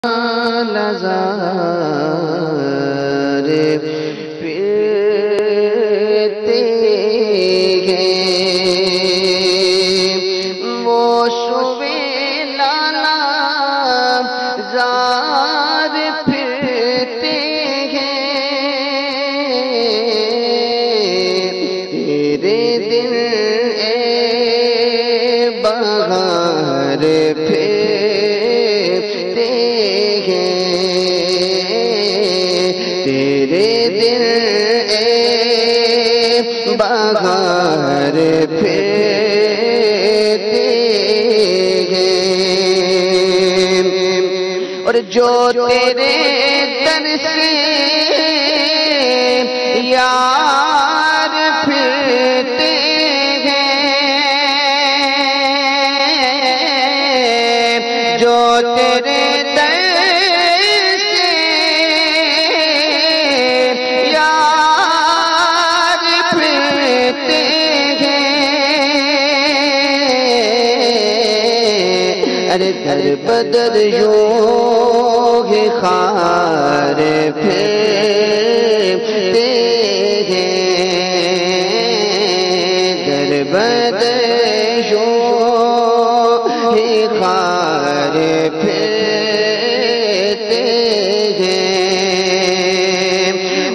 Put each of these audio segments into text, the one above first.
नज़ारे फिरते हैं वो सुबेलाना ज़ार फिरते हैं तेरे दिल बहार बहार फिरते हैं और जो तेरे दर से यार फिरते हैं जो तेरे दर से यार फिरते अरे दर बदर योग खार फिरते हैं दर बदर योग खार फिरते हैं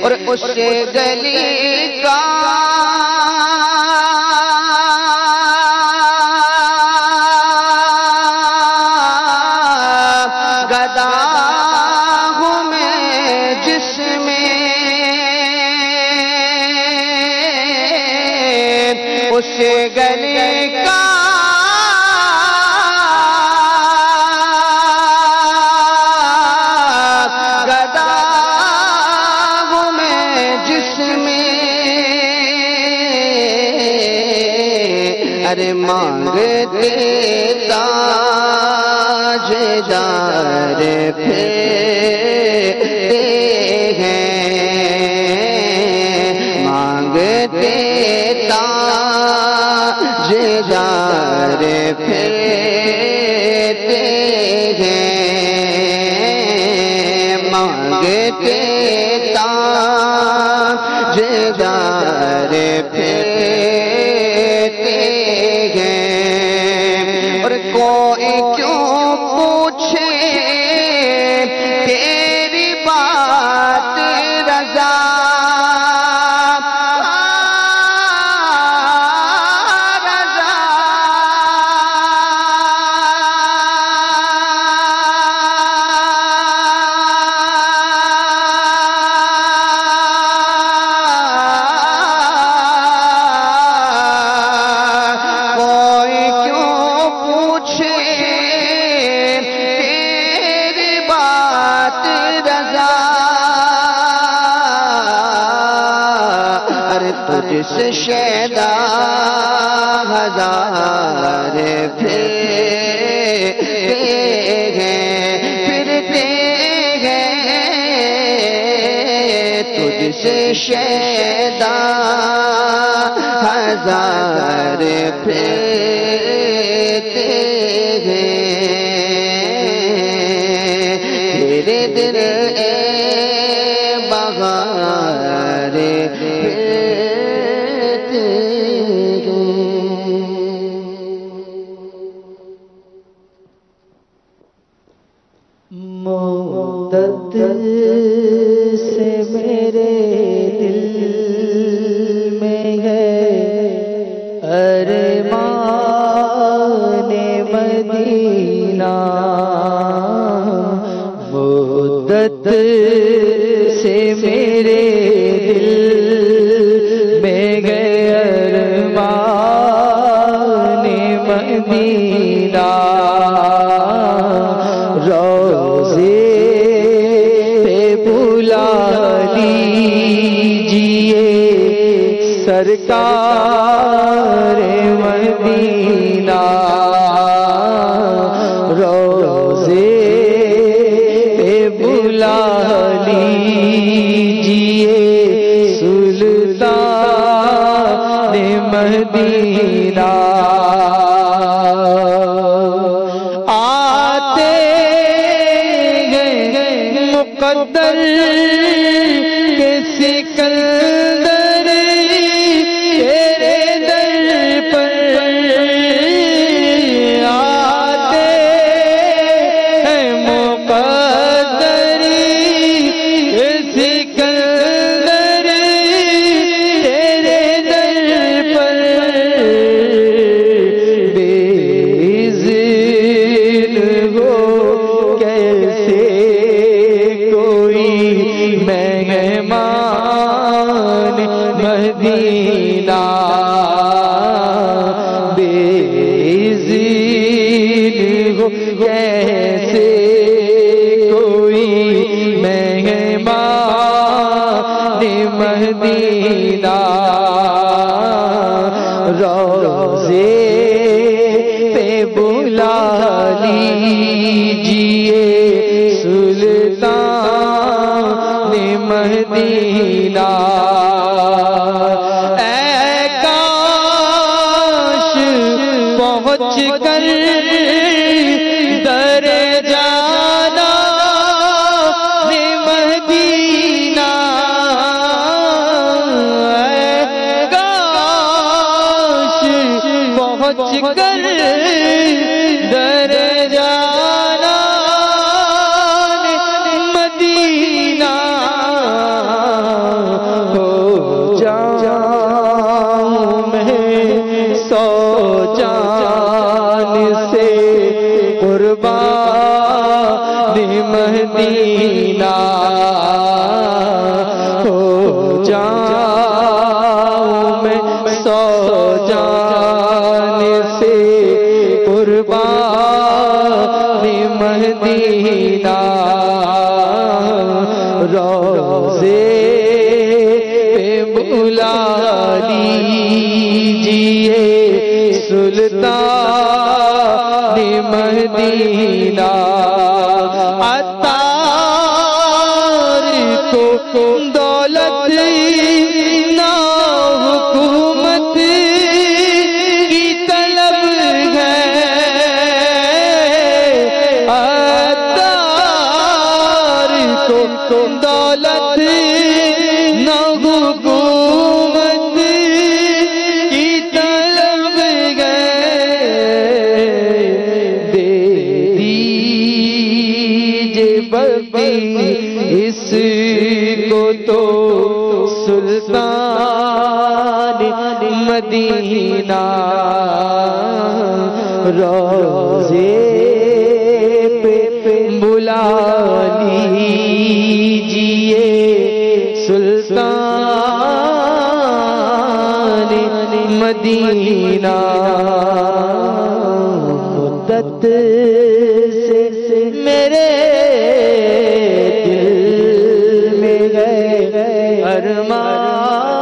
और उस गली का गदा हूँ मैं जिसमें उस गली का गदा हूँ मैं जिसमें अरे मांगते ताजदार फिरते हैं मांगते ताजदार फिरते हैं मांगते ताजदार फिरते हैं और कोई क्यों पूछे तेरी बात रज़ा तुझसे शैदा हजार फिरते हैं तुझसे शैदा हजार फिरते हैं तेरे दिल बहार मुद्दत से मेरे दिल में है अरमाने मदीना मुद्दत से मेरे दिल में है अरमाने मदीना रोज़े पे बुला लीजिए सरकार मदीना रोज़े पे बुला लीजिए सुल्तान मदीना आते हैं मुकद्दर के सिकंदर तेरे दर पर आते हैं। मुकद्दर के सिकंदर तेरे दर पर बेइज़्ज़त हो कैसे कोई मेहमान मदीना। बेइज़्ज़त हो कैसे कोई मेहमान मदीना। रोज़े पे बुला लीजिए सुल्तान मदीना। ऐ काश पहुँच कर दरे जाना मदीना। ऐ काश पहुँच कर दरे जाना मदीना। हो जाऊं मैं सौ जान से कुर्बान मदीना। हो जाऊं मैं सौ जान से कुर्बान मदीना। रोज़े पे बुला लीजिए सुल्तान मदीना। अत्तार को दौलत ना हुकूमत की तलब है। अत्तार को दौलत ना हुकूमत की तलब है। दे दीजिए बल्कि इसको तो सुल्तान मदीना। रोज़े पे बुला लीजिए सुल्तान मदीना। मुद्दत से मेरे दिल में गए अरमान